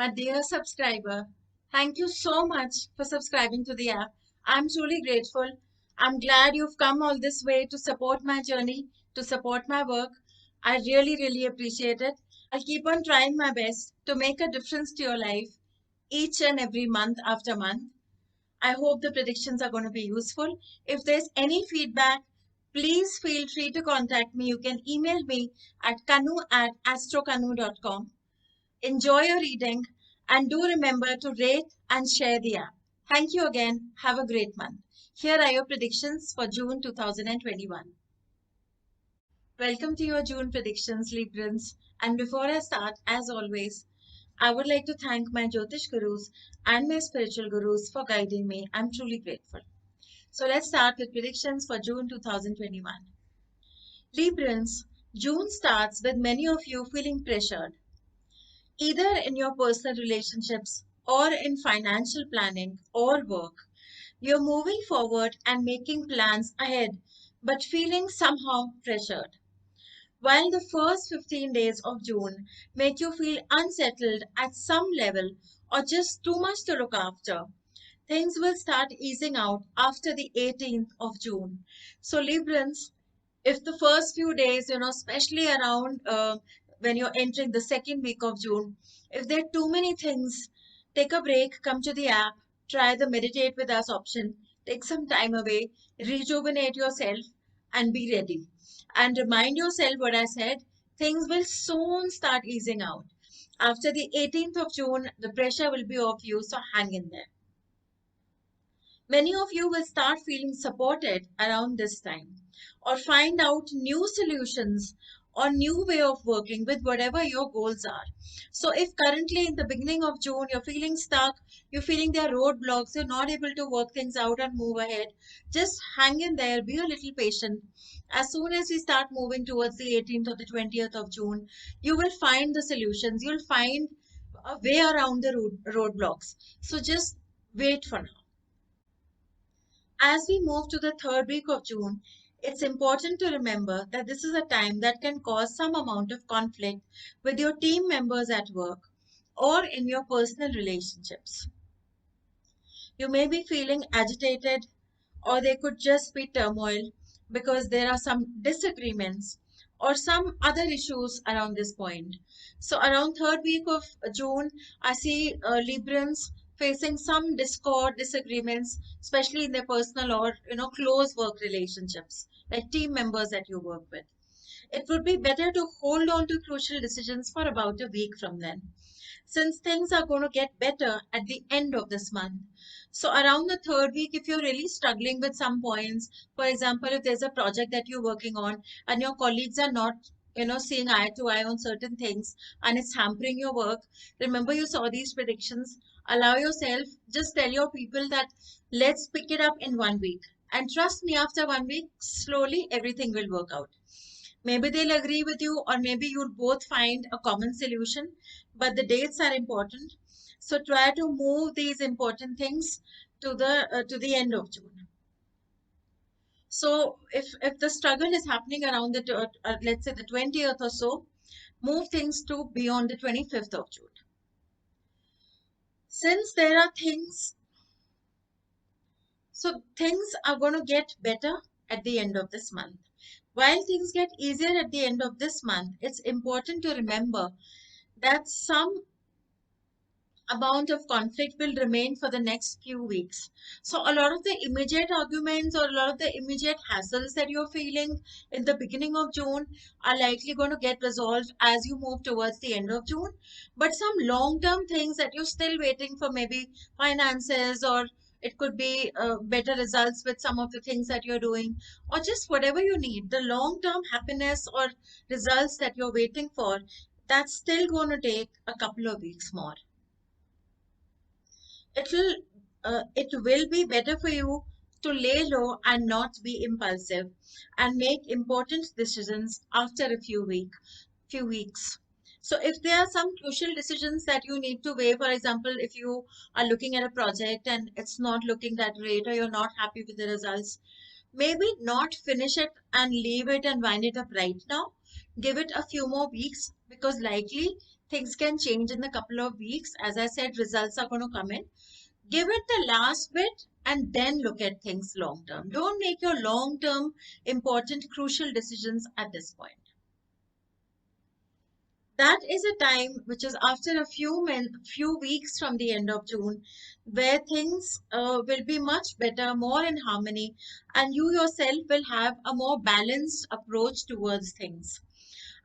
My dear subscriber, thank you so much for subscribing to the app. I'm truly grateful. I'm glad you've come all this way to support my journey, to support my work. I really, really appreciate it. I'll keep on trying my best to make a difference to your life each and every month after month. I hope the predictions are going to be useful. If there's any feedback, please feel free to contact me. You can email me at kanu@astrokanu.com. Enjoy your reading and do remember to rate and share the app. Thank you again. Have a great month. Here are your predictions for June 2021. Welcome to your June predictions, Librans. And before I start, as always, I would like to thank my Jyotish gurus and my spiritual gurus for guiding me. I'm truly grateful. So let's start with predictions for June 2021. Librans, June starts with many of you feeling pressured, either in your personal relationships or in financial planning or work. You're moving forward and making plans ahead, but feeling somehow pressured. While the first 15 days of June make you feel unsettled at some level or just too much to look after, things will start easing out after the 18th of June. So, Librans, if the first few days, especially around when you're entering the second week of June, if there are too many things, take a break, come to the app, try the meditate with us option, take some time away, rejuvenate yourself, and be ready. And remind yourself what I said, things will soon start easing out. After the 18th of June, the pressure will be off you, so hang in there. Many of you will start feeling supported around this time or find out new solutions or new way of working with whatever your goals are. So if currently in the beginning of June you're feeling stuck, you're feeling there are roadblocks, you're not able to work things out and move ahead, just hang in there, be a little patient. As soon as we start moving towards the 18th or the 20th of June, you will find the solutions, you'll find a way around the roadblocks. So just wait for now. As we move to the third week of June, it's important to remember that this is a time that can cause some amount of conflict with your team members at work or in your personal relationships. You may be feeling agitated, or there could just be turmoil because there are some disagreements or some other issues around this point. So around third week of June, I see Librans facing some discord, disagreements, especially in their personal or close work relationships, like team members that you work with. It would be better to hold on to crucial decisions for about a week from then, since things are going to get better at the end of this month. So around the third week, if you're really struggling with some points, for example, if there's a project that you're working on and your colleagues are not seeing eye to eye on certain things and it's hampering your work, remember you saw these predictions. Allow yourself, just tell your people that let's pick it up in 1 week. And trust me, after 1 week, slowly everything will work out. Maybe they'll agree with you, or maybe you'll both find a common solution, but the dates are important. So try to move these important things to the end of June. So if the struggle is happening around let's say the 20th or so, move things to beyond the 25th of June. Since there are things, so things are going to get better at the end of this month. While things get easier at the end of this month, it's important to remember that some amount of conflict will remain for the next few weeks. So a lot of the immediate arguments or a lot of the immediate hassles that you're feeling in the beginning of June are likely going to get resolved as you move towards the end of June. But some long-term things that you're still waiting for, maybe finances, or it could be better results with some of the things that you're doing, or just whatever you need, the long-term happiness or results that you're waiting for, that's still going to take a couple of weeks more. It will be better for you to lay low and not be impulsive and make important decisions after a few weeks. So if there are some crucial decisions that you need to weigh, for example, if you are looking at a project and it's not looking that great or you're not happy with the results, maybe not finish it and leave it and wind it up right now. Give it a few more weeks because likely things can change in a couple of weeks. As I said, results are going to come in. Give it the last bit and then look at things long term. Don't make your long term important, crucial decisions at this point. That is a time which is after a few weeks from the end of June, where things will be much better, more in harmony, and you yourself will have a more balanced approach towards things.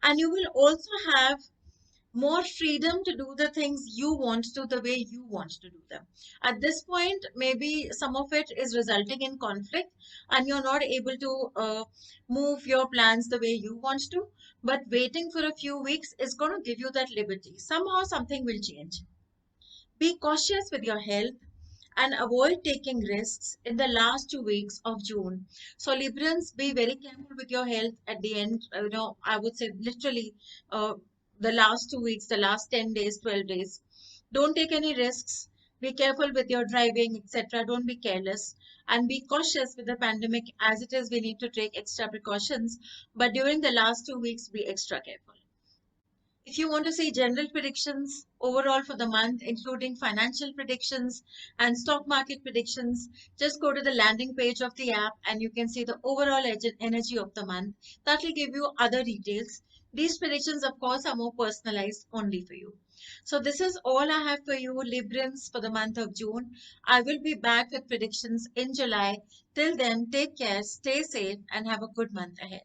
And you will also have more freedom to do the things you want to the way you want to do them. At this point, maybe some of it is resulting in conflict and you're not able to move your plans the way you want to. But waiting for a few weeks is going to give you that liberty. Somehow, something will change. Be cautious with your health and avoid taking risks in the last 2 weeks of June. So, Librans, be very careful with your health at the end. I would say literally uh, the last 2 weeks, the last 10 days, 12 days. Don't take any risks. Be careful with your driving, etc. Don't be careless and be cautious with the pandemic as it is. We need to take extra precautions, but during the last 2 weeks, be extra careful. If you want to see general predictions overall for the month, including financial predictions and stock market predictions, just go to the landing page of the app and you can see the overall energy of the month. That will give you other details. These predictions, of course, are more personalized only for you. So this is all I have for you, Librans, for the month of June. I will be back with predictions in July. Till then, take care, stay safe, and have a good month ahead.